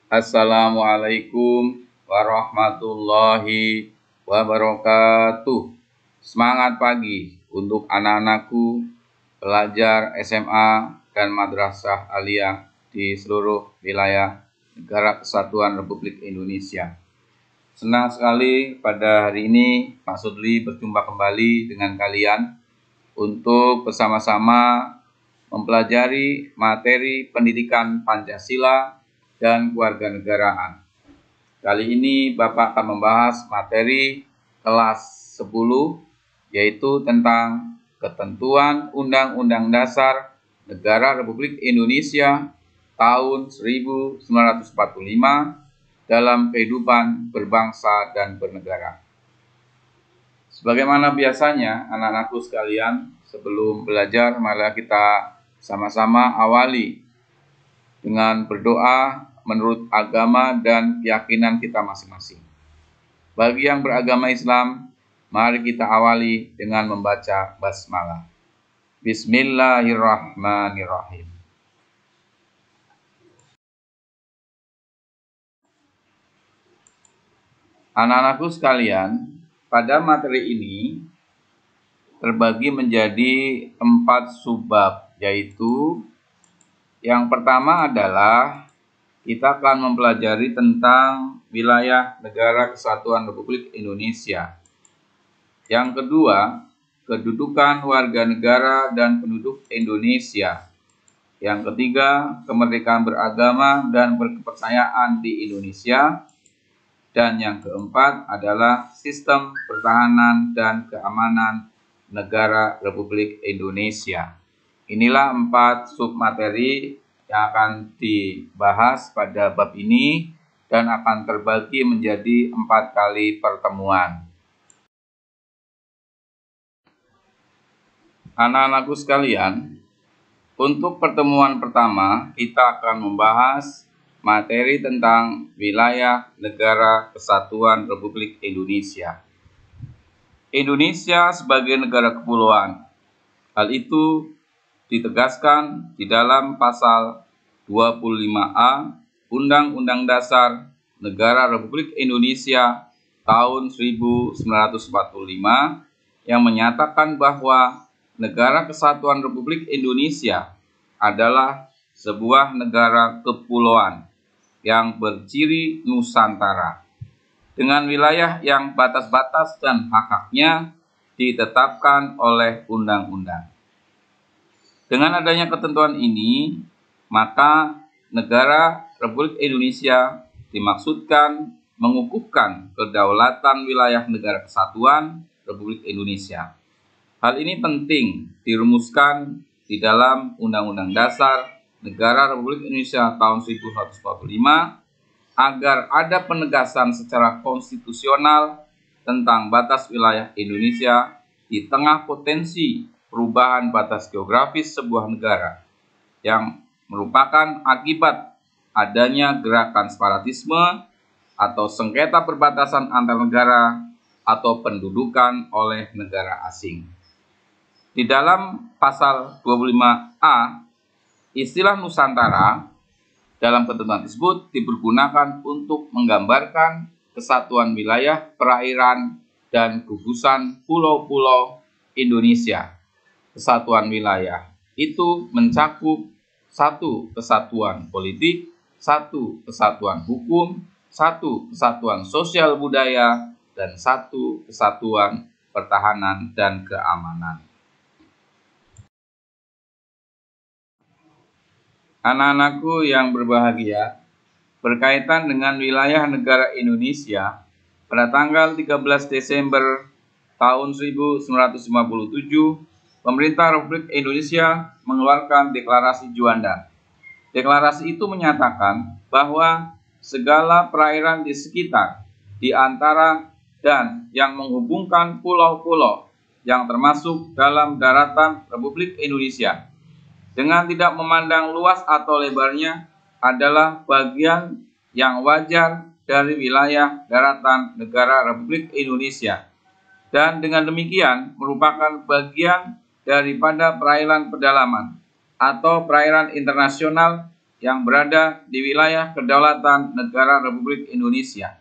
Assalamualaikum warahmatullahi wabarakatuh. Semangat pagi untuk anak-anakku, pelajar SMA dan madrasah aliyah di seluruh wilayah Negara Kesatuan Republik Indonesia. Senang sekali pada hari ini Pak Sudli berjumpa kembali dengan kalian untuk bersama-sama mempelajari materi pendidikan Pancasila dan kewarganegaraan. Kali ini Bapak akan membahas materi kelas 10, yaitu tentang ketentuan Undang-Undang Dasar Negara Republik Indonesia tahun 1945 dalam kehidupan berbangsa dan bernegara. Sebagaimana biasanya, anak-anakku sekalian, sebelum belajar, marilah kita sama-sama awali dengan berdoa menurut agama dan keyakinan kita masing-masing. Bagi yang beragama Islam, mari kita awali dengan membaca basmalah. Bismillahirrahmanirrahim. Anak-anakku sekalian, pada materi ini terbagi menjadi 4 subbab, yaitu yang pertama adalah kita akan mempelajari tentang wilayah Negara Kesatuan Republik Indonesia. Yang kedua, kedudukan warga negara dan penduduk Indonesia. Yang ketiga, kemerdekaan beragama dan berkepercayaan di Indonesia. Dan yang keempat adalah sistem pertahanan dan keamanan Negara Republik Indonesia. Inilah 4 submateri yang akan dibahas pada bab ini dan akan terbagi menjadi 4 kali pertemuan. Anak-anakku sekalian, untuk pertemuan pertama kita akan membahas materi tentang wilayah Negara Kesatuan Republik Indonesia. Indonesia sebagai negara kepulauan. Hal itu ditegaskan di dalam pasal 25A Undang-Undang Dasar Negara Republik Indonesia tahun 1945 yang menyatakan bahwa Negara Kesatuan Republik Indonesia adalah sebuah negara kepulauan yang berciri Nusantara dengan wilayah yang batas-batas dan hak-haknya ditetapkan oleh undang-undang. Dengan adanya ketentuan ini, maka negara Republik Indonesia dimaksudkan mengukuhkan kedaulatan wilayah Negara Kesatuan Republik Indonesia. Hal ini penting dirumuskan di dalam Undang-Undang Dasar Negara Republik Indonesia tahun 1945 agar ada penegasan secara konstitusional tentang batas wilayah Indonesia di tengah potensi perubahan batas geografis sebuah negara yang merupakan akibat adanya gerakan separatisme atau sengketa perbatasan antar negara atau pendudukan oleh negara asing. Di dalam pasal 25A, istilah Nusantara dalam ketentuan tersebut dipergunakan untuk menggambarkan kesatuan wilayah, perairan, dan gugusan pulau-pulau Indonesia. Kesatuan wilayah itu mencakup 1 kesatuan politik, 1 kesatuan hukum, 1 kesatuan sosial budaya, dan 1 kesatuan pertahanan dan keamanan. Anak-anakku yang berbahagia, berkaitan dengan wilayah negara Indonesia, pada tanggal 13 Desember tahun 1957, Pemerintah Republik Indonesia mengeluarkan Deklarasi Juanda. Deklarasi itu menyatakan bahwa segala perairan di sekitar, di antara, dan yang menghubungkan pulau-pulau yang termasuk dalam daratan Republik Indonesia dengan tidak memandang luas atau lebarnya adalah bagian yang wajar dari wilayah daratan negara Republik Indonesia, dan dengan demikian merupakan bagian daripada perairan pedalaman atau perairan internasional yang berada di wilayah kedaulatan Negara Republik Indonesia.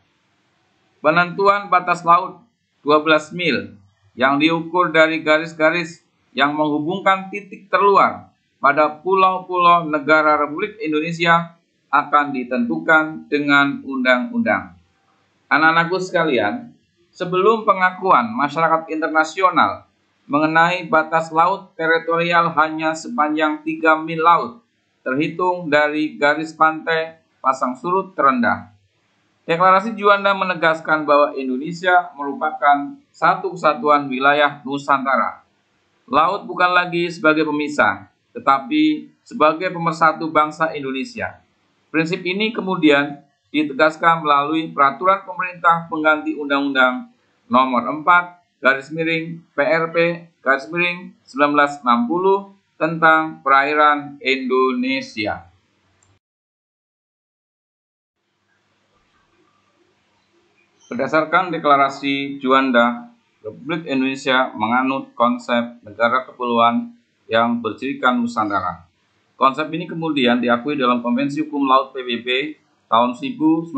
Penentuan batas laut 12 mil yang diukur dari garis-garis yang menghubungkan titik terluar pada pulau-pulau negara Republik Indonesia akan ditentukan dengan undang-undang. Anak-anakku sekalian, sebelum pengakuan masyarakat internasional mengenai batas laut teritorial hanya sepanjang 3 mil laut, terhitung dari garis pantai pasang surut terendah. Deklarasi Juanda menegaskan bahwa Indonesia merupakan satu kesatuan wilayah Nusantara. Laut bukan lagi sebagai pemisah, tetapi sebagai pemersatu bangsa Indonesia. Prinsip ini kemudian ditegaskan melalui Peraturan Pemerintah Pengganti Undang-Undang Nomor 4/PRP/1960 tentang perairan Indonesia. Berdasarkan Deklarasi Juanda, Republik Indonesia menganut konsep negara kepulauan yang bercirikan Nusantara. Konsep ini kemudian diakui dalam Konvensi Hukum Laut PBB tahun 1982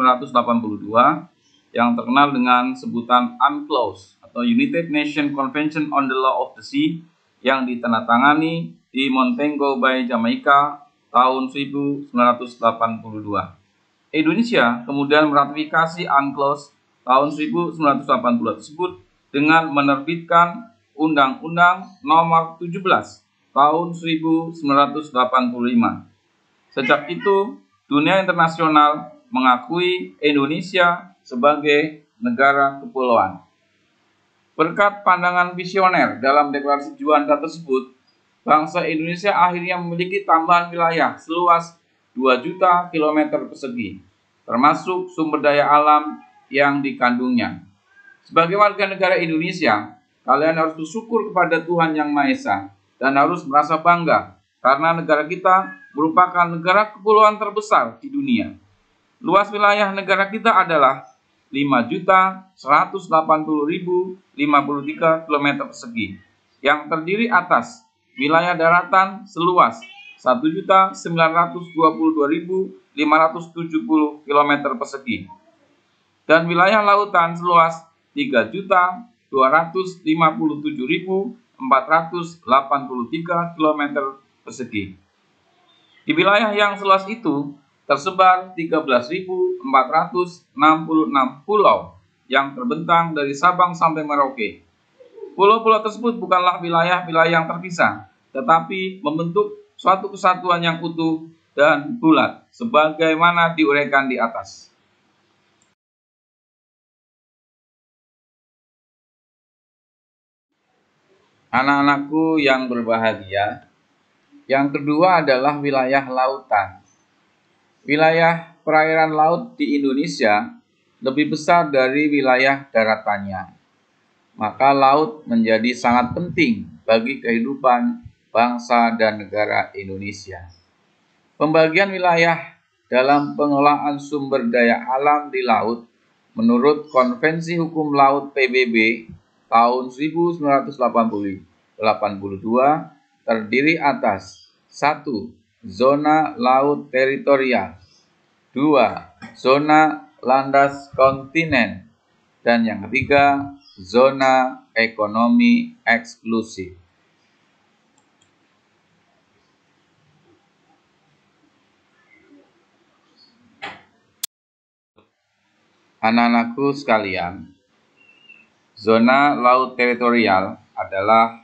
yang terkenal dengan sebutan UNCLOS atau United Nations Convention on the Law of the Sea yang ditandatangani di Montego Bay, Jamaika tahun 1982. Indonesia kemudian meratifikasi UNCLOS tahun 1980 tersebut dengan menerbitkan Undang-Undang Nomor 17 tahun 1985. Sejak itu, dunia internasional mengakui Indonesia sebagai negara kepulauan. Berkat pandangan visioner dalam Deklarasi Juanda tersebut, bangsa Indonesia akhirnya memiliki tambahan wilayah seluas 2 juta kilometer persegi, termasuk sumber daya alam yang dikandungnya. Sebagai warga negara Indonesia, kalian harus bersyukur kepada Tuhan Yang Maha Esa dan harus merasa bangga karena negara kita merupakan negara kepulauan terbesar di dunia. Luas wilayah negara kita adalah 5.180.053 km persegi yang terdiri atas wilayah daratan seluas 1.922.570 km persegi dan wilayah lautan seluas 3.257.483 km persegi. Di wilayah yang seluas itu tersebar 13.466 pulau yang terbentang dari Sabang sampai Merauke. Pulau-pulau tersebut bukanlah wilayah-wilayah yang terpisah, tetapi membentuk suatu kesatuan yang utuh dan bulat, sebagaimana diuraikan di atas. Anak-anakku yang berbahagia, yang kedua adalah wilayah lautan. Wilayah perairan laut di Indonesia lebih besar dari wilayah daratannya. Maka laut menjadi sangat penting bagi kehidupan bangsa dan negara Indonesia. Pembagian wilayah dalam pengelolaan sumber daya alam di laut menurut Konvensi Hukum Laut PBB tahun 1982 terdiri atas 1. Zona laut teritorial, 2. Zona landas kontinen, dan yang ketiga, zona ekonomi eksklusif. Anak-anakku sekalian, zona laut teritorial adalah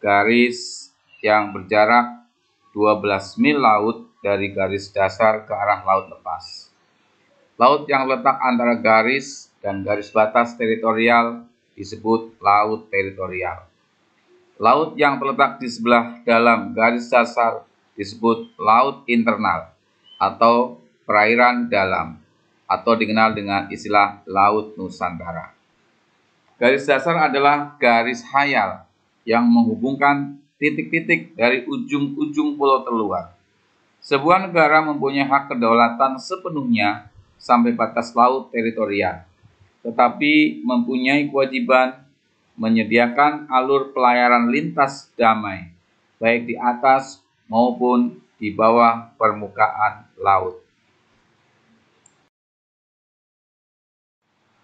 garis yang berjarak 12 mil laut dari garis dasar ke arah laut lepas. Laut yang letak antara garis dan garis batas teritorial disebut laut teritorial. Laut yang terletak di sebelah dalam garis dasar disebut laut internal atau perairan dalam atau dikenal dengan istilah Laut Nusantara. Garis dasar adalah garis hayal yang menghubungkan titik-titik dari ujung-ujung pulau terluar. Sebuah negara mempunyai hak kedaulatan sepenuhnya sampai batas laut teritorial, tetapi mempunyai kewajiban menyediakan alur pelayaran lintas damai, baik di atas maupun di bawah permukaan laut.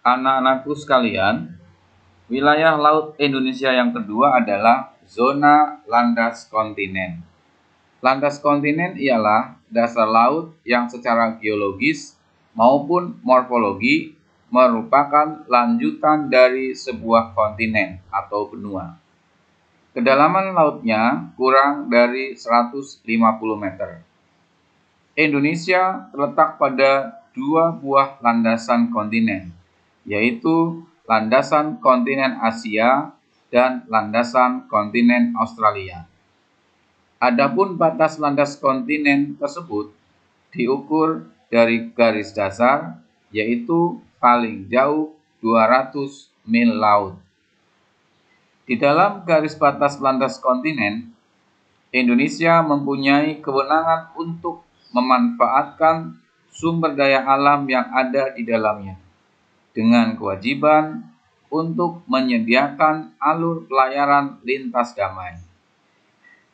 Anak-anakku sekalian, wilayah laut Indonesia yang kedua adalah zona landas kontinen. Landas kontinen ialah dasar laut yang secara geologis maupun morfologi merupakan lanjutan dari sebuah kontinen atau benua. Kedalaman lautnya kurang dari 150 meter. Indonesia terletak pada dua buah landasan kontinen, yaitu landasan kontinen Asia dan landasan kontinen Australia. Adapun batas landas kontinen tersebut diukur dari garis dasar, yaitu paling jauh 200 mil laut. Di dalam garis batas landas kontinen, Indonesia mempunyai kewenangan untuk memanfaatkan sumber daya alam yang ada di dalamnya, dengan kewajiban untuk menyediakan alur pelayaran lintas damai.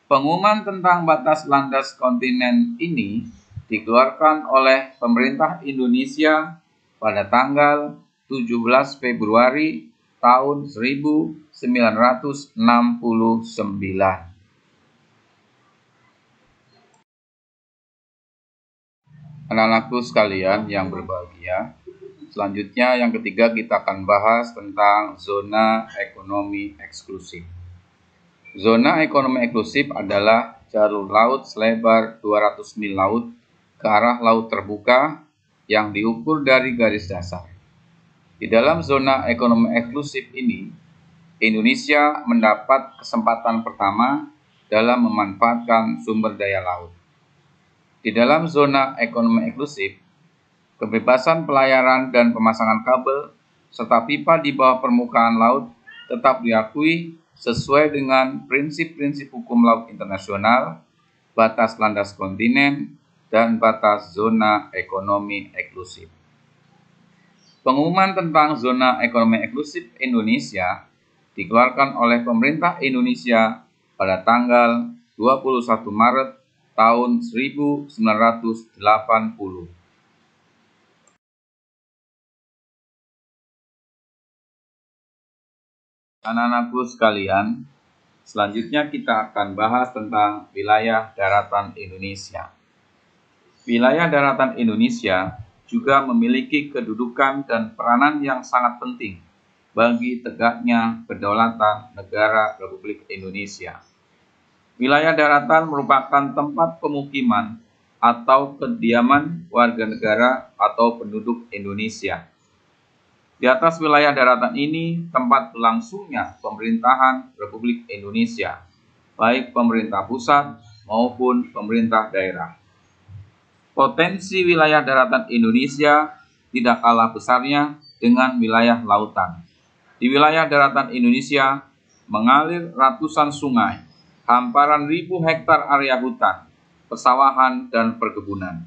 Pengumuman tentang batas landas kontinen ini dikeluarkan oleh pemerintah Indonesia pada tanggal 17 Februari tahun 1969. Anak-anakku sekalian yang berbahagia, selanjutnya yang ketiga kita akan bahas tentang zona ekonomi eksklusif. Zona ekonomi eksklusif adalah jalur laut selebar 200 mil laut ke arah laut terbuka yang diukur dari garis dasar. Di dalam zona ekonomi eksklusif ini, Indonesia mendapat kesempatan pertama dalam memanfaatkan sumber daya laut. Di dalam zona ekonomi eksklusif, kebebasan pelayaran dan pemasangan kabel serta pipa di bawah permukaan laut tetap diakui sesuai dengan prinsip-prinsip hukum laut internasional, batas landas kontinen, dan batas zona ekonomi eksklusif. Pengumuman tentang zona ekonomi eksklusif Indonesia dikeluarkan oleh pemerintah Indonesia pada tanggal 21 Maret tahun 1980. Anak-anakku sekalian, selanjutnya kita akan bahas tentang wilayah daratan Indonesia. Wilayah daratan Indonesia juga memiliki kedudukan dan peranan yang sangat penting bagi tegaknya kedaulatan negara Republik Indonesia. Wilayah daratan merupakan tempat pemukiman atau kediaman warga negara atau penduduk Indonesia. Di atas wilayah daratan ini tempat berlangsungnya pemerintahan Republik Indonesia, baik pemerintah pusat maupun pemerintah daerah. Potensi wilayah daratan Indonesia tidak kalah besarnya dengan wilayah lautan. Di wilayah daratan Indonesia mengalir ratusan sungai, hamparan ribu hektar area hutan, persawahan, dan perkebunan.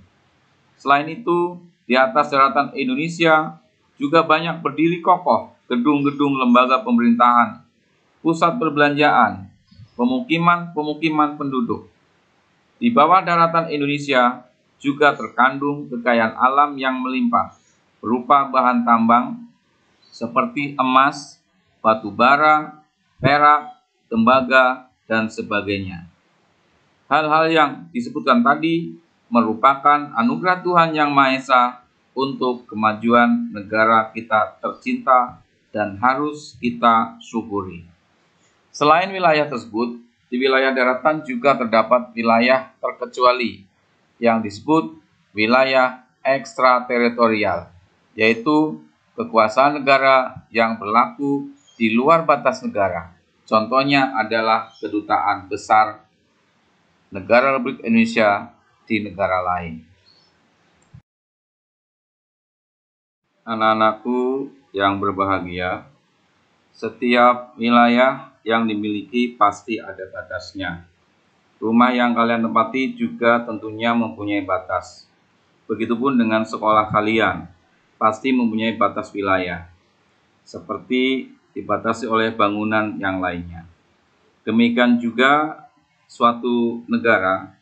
Selain itu, di atas daratan Indonesia juga banyak berdiri kokoh gedung-gedung lembaga pemerintahan, pusat perbelanjaan, pemukiman penduduk. Di bawah daratan Indonesia juga terkandung kekayaan alam yang melimpah, berupa bahan tambang seperti emas, batu bara, perak, tembaga, dan sebagainya. Hal-hal yang disebutkan tadi merupakan anugerah Tuhan Yang Maha Esa untuk kemajuan negara kita tercinta dan harus kita syukuri. Selain wilayah tersebut, di wilayah daratan juga terdapat wilayah terkecuali yang disebut wilayah ekstrateritorial, yaitu kekuasaan negara yang berlaku di luar batas negara. Contohnya adalah kedutaan besar negara Republik Indonesia di negara lain. Anak-anakku yang berbahagia, setiap wilayah yang dimiliki pasti ada batasnya. Rumah yang kalian tempati juga tentunya mempunyai batas. Begitupun dengan sekolah kalian, pasti mempunyai batas wilayah, seperti dibatasi oleh bangunan yang lainnya. Demikian juga suatu negara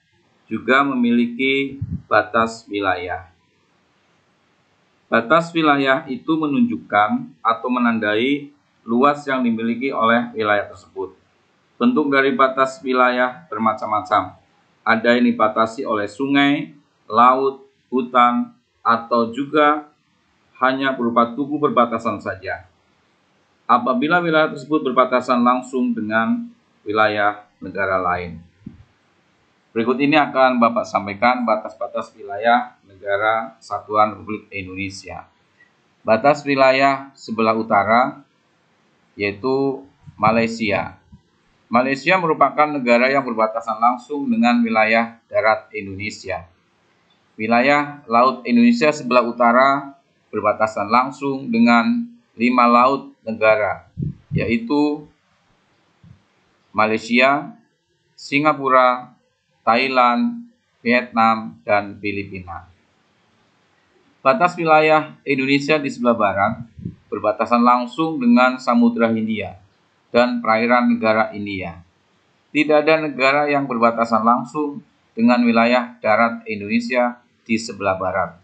juga memiliki batas wilayah. Batas wilayah itu menunjukkan atau menandai luas yang dimiliki oleh wilayah tersebut. Bentuk dari batas wilayah bermacam-macam. Ada yang dibatasi oleh sungai, laut, hutan, atau juga hanya berupa tugu perbatasan saja. Apabila wilayah tersebut berbatasan langsung dengan wilayah negara lain. Berikut ini akan Bapak sampaikan batas-batas wilayah negara Kesatuan Republik Indonesia. Batas wilayah sebelah utara yaitu Malaysia. Malaysia merupakan negara yang berbatasan langsung dengan wilayah darat Indonesia. Wilayah laut Indonesia sebelah utara berbatasan langsung dengan 5 laut negara, yaitu Malaysia, Singapura, Thailand, Vietnam, dan Filipina. Batas wilayah Indonesia di sebelah barat berbatasan langsung dengan Samudra Hindia dan perairan negara India. Tidak ada negara yang berbatasan langsung dengan wilayah darat Indonesia di sebelah barat.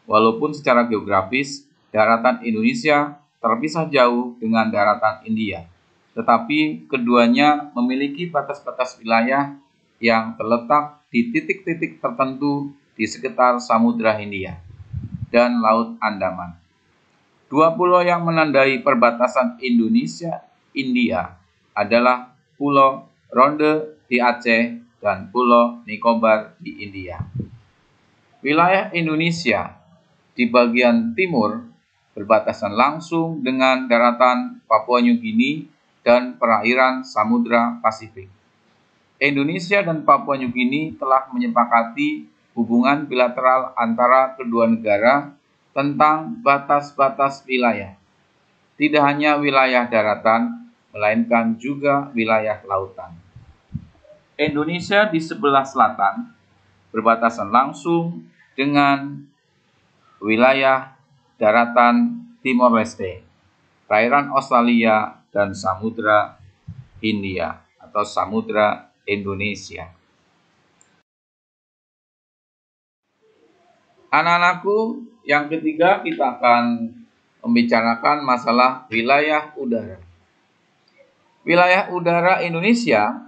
Walaupun secara geografis, daratan Indonesia terpisah jauh dengan daratan India, tetapi keduanya memiliki batas-batas wilayah yang terletak di titik-titik tertentu di sekitar Samudra Hindia dan Laut Andaman. 2 pulau yang menandai perbatasan Indonesia-India adalah Pulau Ronde di Aceh dan Pulau Nicobar di India. Wilayah Indonesia di bagian timur berbatasan langsung dengan daratan Papua New Guinea dan perairan Samudra Pasifik. Indonesia dan Papua New Guinea telah menyepakati hubungan bilateral antara kedua negara tentang batas-batas wilayah. Tidak hanya wilayah daratan, melainkan juga wilayah lautan. Indonesia di sebelah selatan berbatasan langsung dengan wilayah daratan Timor Leste, perairan Australia, dan Samudra Hindia atau Samudra Indonesia. Anak-anakku, yang ketiga kita akan membicarakan masalah wilayah udara. Wilayah udara Indonesia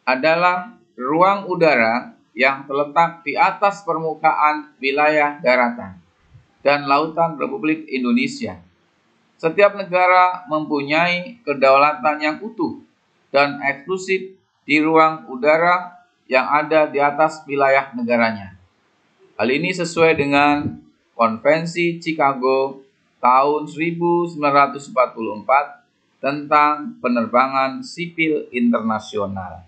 adalah ruang udara yang terletak di atas permukaan wilayah daratan dan lautan Republik Indonesia. Setiap negara mempunyai kedaulatan yang utuh dan eksklusif di ruang udara yang ada di atas wilayah negaranya. Hal ini sesuai dengan Konvensi Chicago tahun 1944 tentang penerbangan sipil internasional.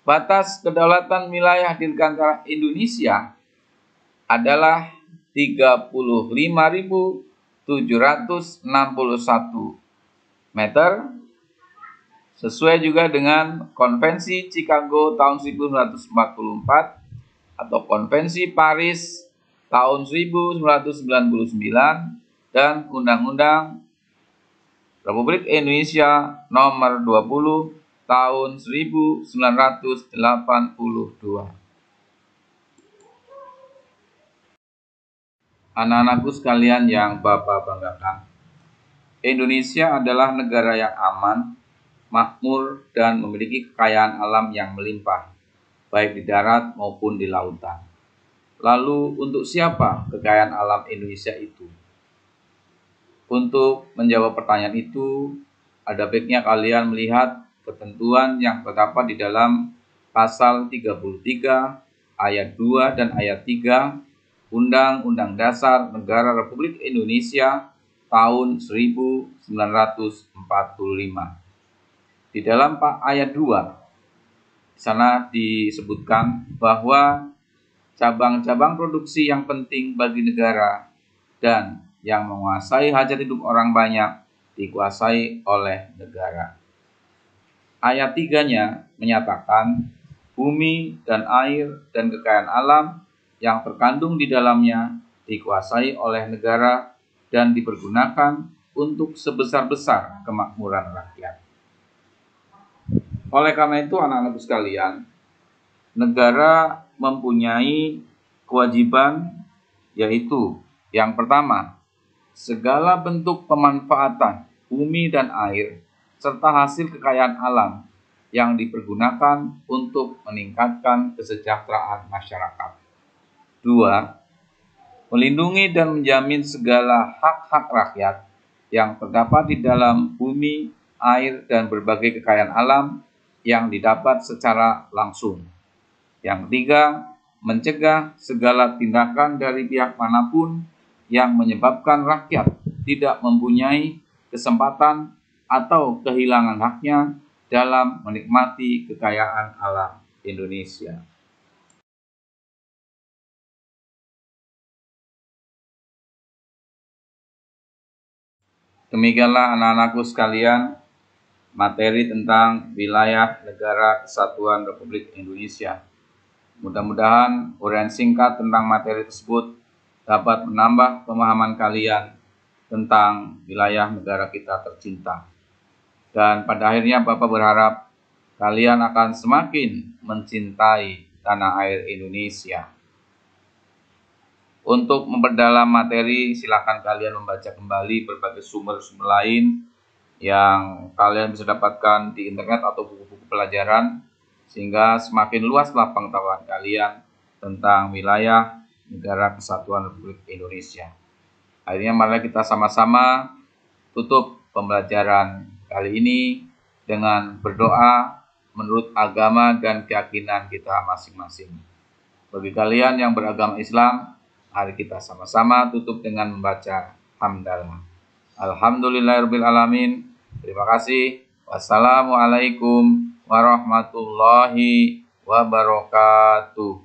Batas kedaulatan wilayah dirgantara Indonesia adalah 35.761 meter, sesuai juga dengan Konvensi Chicago tahun 1944 atau Konvensi Paris tahun 1999 dan Undang-Undang Republik Indonesia nomor 20 tahun 1982. Anak-anakku sekalian yang Bapak banggakan, Indonesia adalah negara yang aman, makmur, dan memiliki kekayaan alam yang melimpah, baik di darat maupun di lautan. Lalu untuk siapa kekayaan alam Indonesia itu? Untuk menjawab pertanyaan itu, ada baiknya kalian melihat ketentuan yang terdapat di dalam pasal 33 ayat 2 dan ayat 3 Undang-Undang Dasar Negara Republik Indonesia tahun 1945. Di dalam ayat 2, di sana disebutkan bahwa cabang-cabang produksi yang penting bagi negara dan yang menguasai hajat hidup orang banyak dikuasai oleh negara. Ayat 3-nya menyatakan bumi dan air dan kekayaan alam yang terkandung di dalamnya dikuasai oleh negara dan dipergunakan untuk sebesar-besar kemakmuran rakyat. Oleh karena itu, anak-anakku sekalian, negara mempunyai kewajiban, yaitu yang pertama, segala bentuk pemanfaatan bumi dan air serta hasil kekayaan alam yang dipergunakan untuk meningkatkan kesejahteraan masyarakat. 2. Melindungi dan menjamin segala hak-hak rakyat yang terdapat di dalam bumi, air, dan berbagai kekayaan alam yang didapat secara langsung. Yang ketiga, mencegah segala tindakan dari pihak manapun yang menyebabkan rakyat tidak mempunyai kesempatan atau kehilangan haknya dalam menikmati kekayaan alam Indonesia. Demikianlah anak-anakku sekalian, materi tentang wilayah negara kesatuan Republik Indonesia. Mudah-mudahan uraian singkat tentang materi tersebut dapat menambah pemahaman kalian tentang wilayah negara kita tercinta. Dan pada akhirnya Bapak berharap kalian akan semakin mencintai tanah air Indonesia. Untuk memperdalam materi, silakan kalian membaca kembali berbagai sumber-sumber lain yang kalian bisa dapatkan di internet atau buku-buku pelajaran, sehingga semakin luaslah pengetahuan kalian tentang wilayah negara kesatuan Republik Indonesia. Akhirnya mari kita sama-sama tutup pembelajaran kali ini dengan berdoa menurut agama dan keyakinan kita masing-masing. Bagi kalian yang beragama Islam, mari kita sama-sama tutup dengan membaca hamdalah. Alhamdulillahirabbil alamin. Terima kasih. Wassalamualaikum warahmatullahi wabarakatuh.